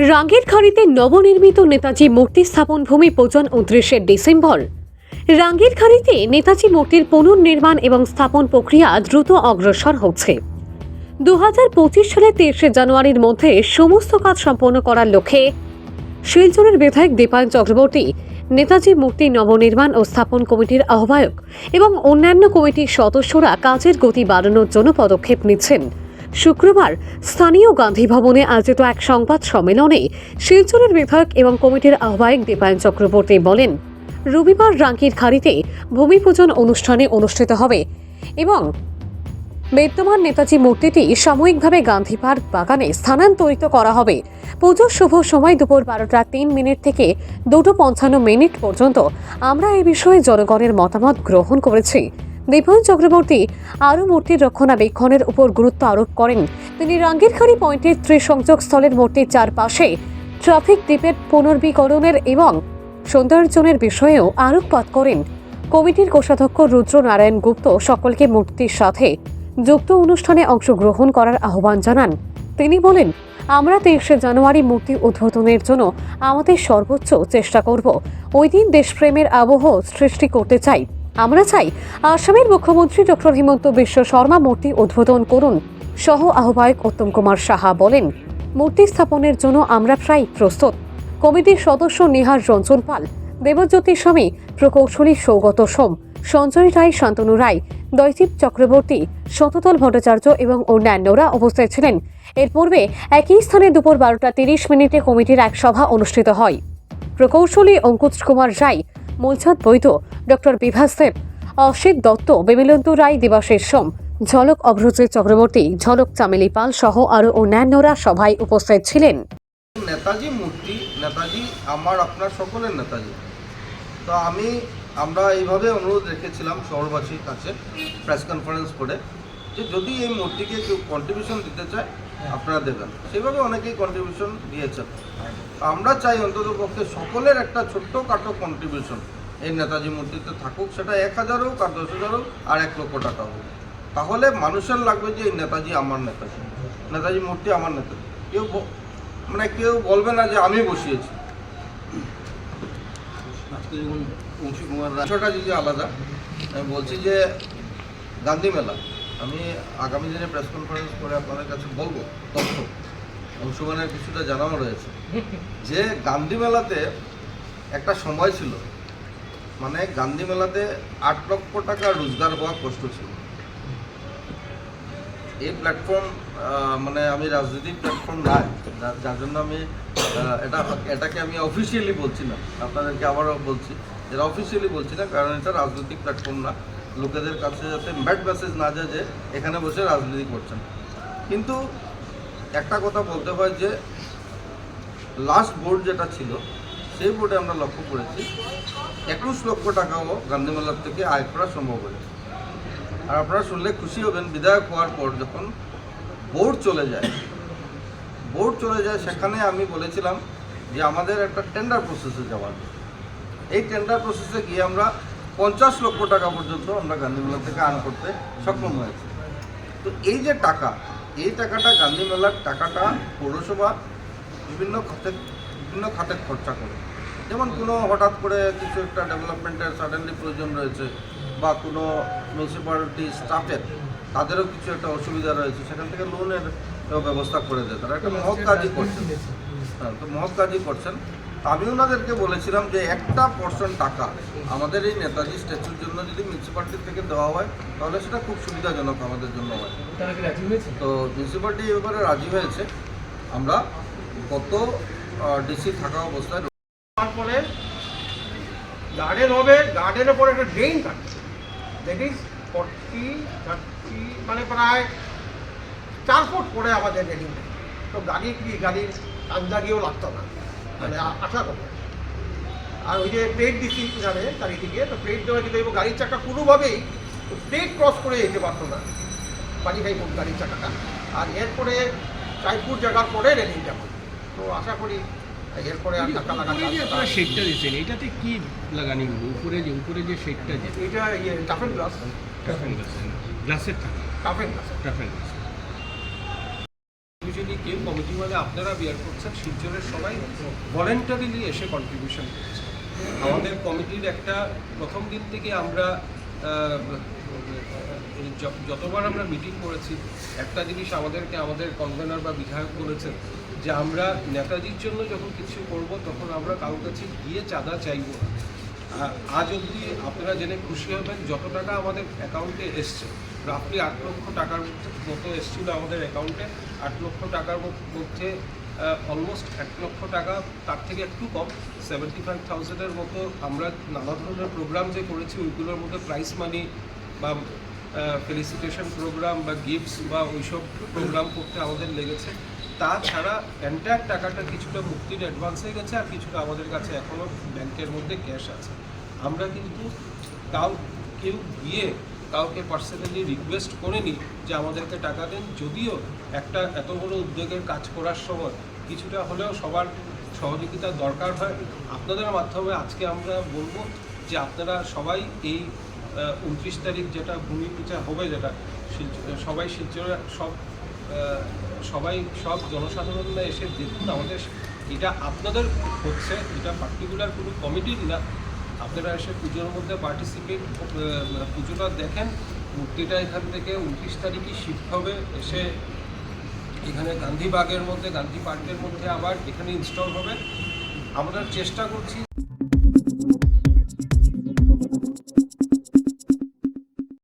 রাঙ্গের খাড়িতে নবনির্মিত নেতাজি মূর্তি স্থাপন ভূমি পূজন 29শে ডিসেম্বর। রাঙ্গের খাড়িতে নেতাজি মূর্তির পুনর্নির্মাণ এবং স্থাপন প্রক্রিয়া দ্রুত অগ্রসর হচ্ছে। 2025 সালের 23শে জানুয়ারির মধ্যে সমস্ত কাজ সম্পন্ন করার লক্ষ্যে শিলচরের বিধায়ক দীপায়ন চক্রবর্তী, নেতাজি মূর্তি নবনির্মাণ ও স্থাপন কমিটির আহ্বায়ক এবং অন্যান্য কমিটির সদস্যরা কাজের গতি বাড়ানোর জন্য পদক্ষেপ নিচ্ছেন। শুক্রবার স্থানীয় গান্ধী ভবনে আয়োজিত এক সংবাদ সম্মেলনে শিলচরের বিধায়ক এবং কমিটির আহ্বায়ক দীপায়ন চক্রবর্তী বলেন, রবিবার রাঙ্কির খাড়িতে ভূমি পূজন অনুষ্ঠানে অনুষ্ঠিত হবে এবং বিদ্যমান নেতাজি মূর্তিটি সাময়িকভাবে গান্ধী পার্ক বাগানে স্থানান্তরিত করা হবে। পুজোর শুভ সময় দুপুর 12:03 থেকে 2:55 পর্যন্ত। আমরা এই বিষয়ে জনগণের মতামত গ্রহণ করেছি। দীপায়ন চক্রবর্তী আরও মূর্তির রক্ষণাবেক্ষণের উপর গুরুত্ব আরোপ করেন। তিনি রাঙ্গিরখাড়ি পয়েন্টের ত্রিসংযোগ স্থলের মূর্তির চারপাশে ট্রাফিক দ্বীপের পুনর্বীকরণের এবং সৌন্দর্যনের বিষয়েও আলোকপাত করেন। কমিটির কোষাধ্যক্ষ রুদ্র নারায়ণ গুপ্ত সকলকে মূর্তির সাথে যুক্ত অনুষ্ঠানে অংশগ্রহণ করার আহ্বান জানান। তিনি বলেন, আমরা 23শে জানুয়ারি মূর্তি উদ্বোধনের জন্য আমাদের সর্বোচ্চ চেষ্টা করব। ওই দিন দেশপ্রেমের আবহ সৃষ্টি করতে চাই। আমরা চাই আসামের মুখ্যমন্ত্রী ডক্টর হিমন্ত বিশ্ব শর্মা মূর্তি উদ্বোধন করুন। সহ আহ্বায়ক উত্তম কুমার সাহা বলেন, মূর্তি স্থাপনের জন্য আমরা প্রায় প্রস্তুত। কমিটির সদস্য নিহার রঞ্জন পাল, দেবজ্যোতি স্বামী, প্রকৌশলী সৌগত সোম, সঞ্জয় রায়, শান্তনু রায়, দয়দীপ চক্রবর্তী, শতদল ভট্টাচার্য এবং অন্যান্যরা উপস্থিত ছিলেন। এর পূর্বে একই স্থানে দুপুর 12:30 কমিটির এক সভা অনুষ্ঠিত হয়। প্রকৌশলী অঙ্কুশ কুমার রায়, মূলচাঁদ বৈদ্য, ডক্টর বিভাস দেব, অসিত দত্ত, বিমলেন্দু রায়, দেবাশিস সোম, ঝলক অভ্রজিৎ চক্রবর্তী, ঝলক চামেলি পাল সহ আরও অন্যান্যরা সভায় উপস্থিত ছিলেন। নেতাজি মূর্তি, নেতাজি আমার আপনার সকলের নেতাজি। তো আমরা এইভাবে অনুরোধ রেখেছিলাম শহরবাসীর কাছে প্রেস কনফারেন্স করে যে যদি এই মূর্তিকে কেউ কন্ট্রিবিউশন দিতে চায় আপনারা দেবেন। সেভাবে অনেকেই কন্ট্রিবিউশন দিয়েছেন। আমরা চাই অন্তত পক্ষে সকলের একটা ছোট্টখাটো কন্ট্রিবিউশন এই নেতাজি মূর্তিতে থাকুক, সেটা 1000 হোক আর 10,000 হোক আর 1 লক্ষ টাকা হোক। তাহলে মানুষের লাগবে যে এই নেতাজি আমার নেতাজি, নেতাজি মূর্তি আমার নেতাজি। কেউ বলবে না যে আমি বসিয়েছি। বিষয়টা যদি আলাদা, আমি বলছি যে গান্ধী মেলা, আমি আগামী দিনে প্রেস কনফারেন্স করে আপনাদের কাছে বলবো তথ্য অংশগ্রহণের কিছুটা জানানো রয়েছে যে গান্ধী মেলাতে একটা সময় ছিল, মানে গান্ধী মেলাতে 8 লক্ষ টাকা রোজগার হওয়া কষ্ট ছিল। এই প্ল্যাটফর্ম আমি রাজনৈতিক প্ল্যাটফর্ম নাই, যার জন্য আমি এটাকে আমি অফিসিয়ালি বলছি না, আপনাদেরকে আবারও বলছি যেটা অফিসিয়ালি বলছি না, কারণ এটা রাজনৈতিক প্ল্যাটফর্ম না। লোকেদের কাছে যাতে ব্যাড মেসেজ না যায় যে এখানে বসে রাজনীতি করছেন। কিন্তু একটা কথা বলতে হয় যে লাস্ট বোর্ড যেটা ছিল সেই বোর্ডে আমরা লক্ষ্য করেছি 21 লক্ষ টাকাও গান্ধী মেলার থেকে আয় করা সম্ভব হয়েছে। আর আপনারা শুনলে খুশি হবেন, বিধায়ক হওয়ার পর যখন বোর্ড চলে যায় সেখানে আমি বলেছিলাম যে আমাদের একটা টেন্ডার প্রসেসে যাওয়ার। এই টেন্ডার প্রসেসে গিয়ে আমরা 50 লক্ষ টাকা পর্যন্ত আমরা গান্ধী মেলা থেকে আর্ন করতে সক্ষম হয়েছি। তো এই যে টাকা, এই টাকাটা গান্ধী মেলার টাকাটা পৌরসভা বিভিন্ন খাতে খরচা করে। যেমন কোনো হঠাৎ করে কিছু একটা ডেভেলপমেন্টের সাডেনলি প্রয়োজন রয়েছে, বা কোনো মিউনিসিপ্যালিটি স্টাফের তাদেরও কিছু একটা অসুবিধা রয়েছে, সেখান থেকে লোনের ব্যবস্থা করে দেয়। তারা একটা মহৎ কাজই করছেন। তো মহৎ কাজই করছেন। আমি ওনাদেরকে বলেছিলাম যে একটা পোর্শন টাকা আমাদের এই নেতাজি স্ট্যাচুর জন্য যদি মিউনিসিপ্যালিটি থেকে দেওয়া হয় তাহলে সেটা খুব সুবিধাজনক আমাদের জন্য হয়। তো মিউনিসিপ্যালিটি এই ব্যাপারে রাজি হয়েছে। আমরা গত ডিসি থাকা অবস্থায় তারপরে গার্ডেন হবে, গার্ডেনের পরে একটা ড্রেন থাকবে, দ্যাট ইজ 40-30 মানে প্রায় 4 ফুট পরে আমাদের রেডিং। তো গাড়ির আন্দাগিয়েও লাগতো না, মানে আশা করবো। আর ওই যে প্লেট দিচ্ছি এখানে চারিদিকে, তো প্লেট দেওয়া দিতে গাড়ির চাকা কোনোভাবেই প্লেট ক্রস করে যেতে পারতো না, 25 ফুট গাড়ির চাকাটা। আর এরপরে 4 ফুট জায়গার পরে রেলিং যাবো। তো আশা করি এরপরে আর টাকা লাগা শেডটা দিচ্ছেন, এটাতে কি লাগানি হলো? উপরে যে শেডটা, যে এটা টাফেন গ্লাস, গ্লাসের টাফেন গ্লাস। ইউজুয়ালি কেউ কমিটি মানে আপনারা বিয়ার করছেন, শিলচরের সবাই ভলেন্টারিলি এসে কন্ট্রিবিউশন করছে। আমাদের কমিটির একটা প্রথম দিন থেকে আমরা যতবার আমরা মিটিং করেছি একটা জিনিস আমাদেরকে আমাদের কনভেনার বা বিধায়ক বলেছেন যে আমরা নেতাজির জন্য যখন কিছু করব তখন আমরা কারোর কাছে গিয়ে চাঁদা চাইব না। আজ অবধি আপনারা জেনে খুশি হবেন যত টাকা আমাদের অ্যাকাউন্টে এসছে, রাফলি 8 লক্ষ টাকার মতো এসেছিলো আমাদের অ্যাকাউন্টে। 8 লক্ষ টাকার মধ্যে অলমোস্ট 1 লক্ষ টাকা, তার থেকে একটু কম 75,000-এর মতো আমরা নানা ধরনের প্রোগ্রাম যে করেছি ওইগুলোর মধ্যে প্রাইজ মানি বা ফেলিসিটেশন প্রোগ্রাম বা গিফটস বা ওইসব প্রোগ্রাম করতে আমাদের লেগেছে। তাছাড়া এন্টায়ার টাকাটা কিছুটা মুক্তির অ্যাডভান্স হয়ে গেছে আর কিছুটা আমাদের কাছে এখনও ব্যাংকের মধ্যে ক্যাশ আছে। আমরা কিন্তু কেউ গিয়ে কাউকে পার্সোনালি রিকোয়েস্ট করিনি যে আমাদেরকে টাকা দেন, যদিও একটা এত বড় উদ্যোগের কাজ করার সময় কিছুটা হলেও সবার সহযোগিতা দরকার হয়। আপনাদের মাধ্যমে আজকে আমরা বলবো যে আপনারা সবাই এই 29 তারিখ যেটা ভূমি পূজা হবে, যেটা সবাই শিলচরে সব জনসাধারণরা এসে দেখুন। আমাদের এটা আপনাদের হচ্ছে, এটা পার্টিকুলার কোনো কমিটির না। আপনারা এসে পুজোর মধ্যে পার্টিসিপেট, পুজোটা দেখেন। মূর্তিটা এখান থেকে 29 তারিখই শিফট হবে, এসে এখানে গান্ধী পার্কের মধ্যে আবার এখানে ইনস্টল হবে। আমরা চেষ্টা করছি